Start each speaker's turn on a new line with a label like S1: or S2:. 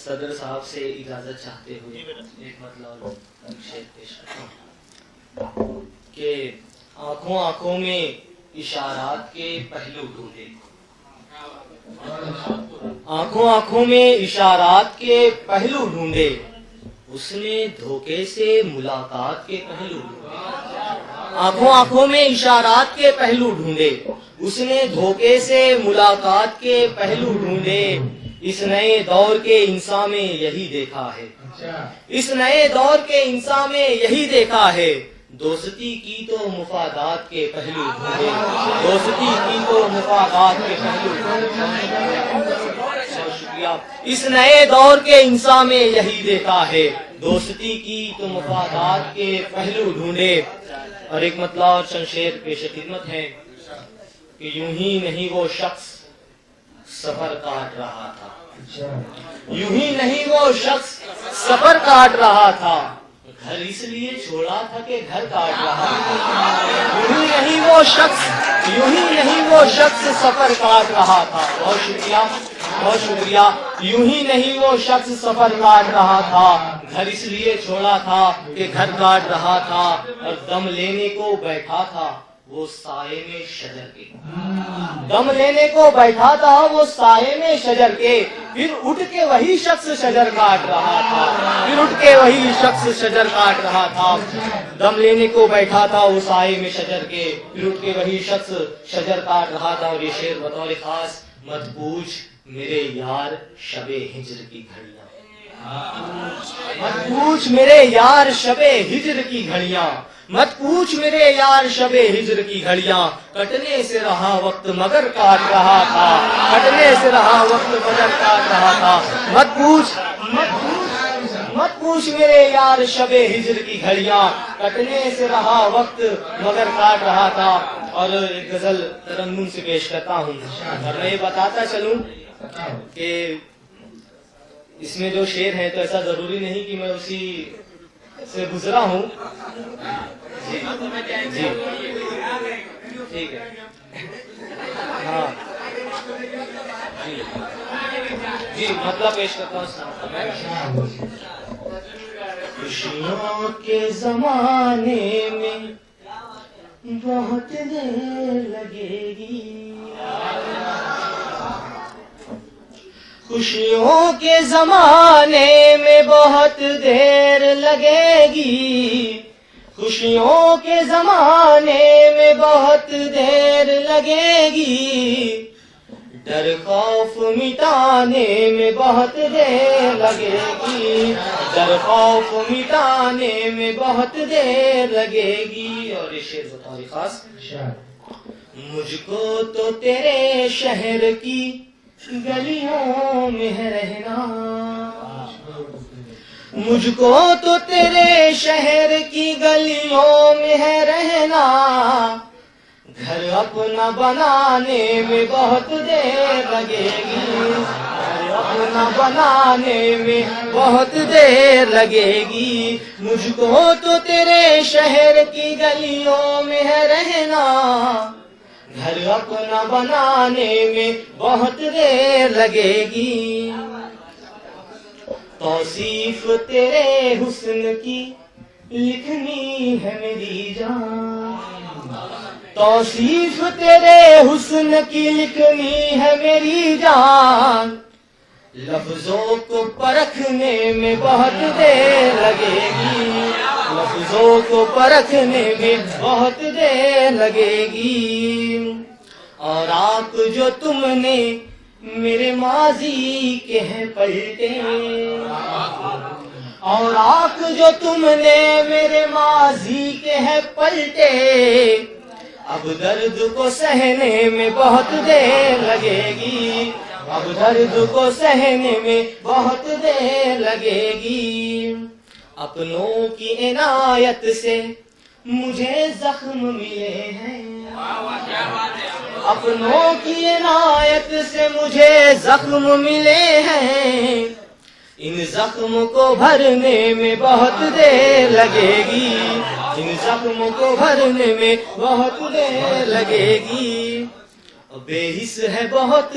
S1: صدر صاحب سے اجازت چاہتے ہوئے ایک مطلب شعر پیش کرتا ہوں کہ آنکھوں آنکھوں میں اشارات کے پہلو ڈھونڈے، آنکھوں آنکھوں میں اشارات کے پہلو ڈھونڈے، اس نے دھوکے سے ملاقات کے پہلو ڈھونڈے، آنکھوں آنکھوں میں اشارات کے پہلو ڈھونڈے، اس نے دھوکے سے ملاقات کے پہلو ڈھونڈے، اس نئے دور کے انسان میں یہی دیکھا ہے، اس نئے دور کے انسان میں یہی دیکھا ہے، دوستی کی تو مفادات کے پہلو ڈھونڈے، دوستی کی تو مفادات کے پہلو ڈھونڈے۔ شکریہ۔ اس نئے دور کے انسان میں یہی دیکھا ہے، دوستی کی تو مفادات کے پہلو ڈھونڈے۔ اور ایک مطلب اور چند شعر پیش خدمت ہے کہ یوں ہی نہیں وہ شخص سفر کاٹ رہا تھا، یوں ہی نہیں وہ شخص سفر کاٹ رہا تھا، گھر اس لیے چھوڑا تھا کہ گھر کاٹ رہا تھا، یوں ہی نہیں وہ شخص، یوں ہی نہیں وہ شخص سفر کاٹ رہا تھا۔ بہت شکریہ، بہت شکریہ۔ یوں ہی نہیں وہ شخص سفر کاٹ رہا تھا، گھر اس لیے چھوڑا تھا کہ گھر کاٹ رہا تھا، اور دم لینے کو بیٹھا تھا وہ سائے میں شجر کے، دم لینے کو بیٹھا تھا وہ سائے میں شجر کے، پھر اٹھ کے وہی شخص شجر کاٹ رہا تھا، پھر اٹھ کے وہی شخص شجر کاٹ رہا تھا، دم لینے کو بیٹھا تھا وہ سائے میں شجر کے، پھر اٹھ کے وہی شخص شجر کاٹ رہا تھا۔ اور یہ شعر بطور خاص مت پوچھ میرے یار شب ہجر کی گھڑیاں، مت پوچھ میرے یار شب ہجر کی گھڑیاں، مت پوچھ میرے یار شب ہجر کی گھڑیاں، کٹنے سے رہا وقت مگر کاٹ رہا تھا، کٹنے سے رہا وقت مگر کاٹ رہا تھا، مت پوچھ، مت پوچھ، مت پوچھ میرے یار شب ہجر کی گھڑیاں، کٹنے سے رہا وقت مگر کاٹ رہا تھا۔ اور ایک غزل ترنم سے پیش کرتا ہوں، اور میں یہ بتاتا چلوں کہ اس میں جو شعر ہیں تو ایسا ضروری نہیں کہ میں اسی سے گزرا ہوں۔ جی جی ٹھیک ہے، ہاں جی جی مطلب پیش کرتا ہوں۔ خوشیوں کے زمانے میں بہت دیر لگے گی، خوشیوں کے زمانے میں بہت دیر لگے گی، خوشیوں کے زمانے میں بہت دیر لگے گی، ڈر خوف مٹانے میں بہت دیر لگے گی، ڈر خوف مٹانے میں بہت دیر لگے گی۔ اور یہ شعر بطور خاص، مجھ کو تو تیرے شہر کی گلیوں میں ہے رہنا، مجھ کو تو تیرے شہر کی گلیوں میں ہے رہنا، گھر اپنا بنانے میں بہت دیر لگے گی، گھر اپنا بنانے میں بہت دیر لگے گی، مجھ کو تو تیرے شہر کی گلیوں میں ہے رہنا، گھر اپنا بنانے میں بہت دیر لگے گی، توصیف تیرے حسن کی لکھنی ہے میری جان، توصیف تیرے حسن کی لکھنی ہے میری جان، لفظوں کو پرکھنے میں بہت دیر لگے گی، لفظوں کو پرکھنے میں بہت دیر لگے گی، اور آپ جو تم نے میرے ماضی کے ہیں پلٹے، اور آپ جو تم نے میرے ماضی کے ہیں پلٹے، اب درد کو سہنے میں بہت دیر لگے گی، اب درد کو سہنے میں بہت دیر لگے گی، اپنوں کی عنایت سے مجھے زخم ملے ہیں، اپنوں کی عنایت سے مجھے زخم ملے ہیں، ان زخم کو بھرنے میں بہت دیر لگے گی، ان زخم کو بھرنے میں بہت دیر لگے گی، بے حس ہے بہت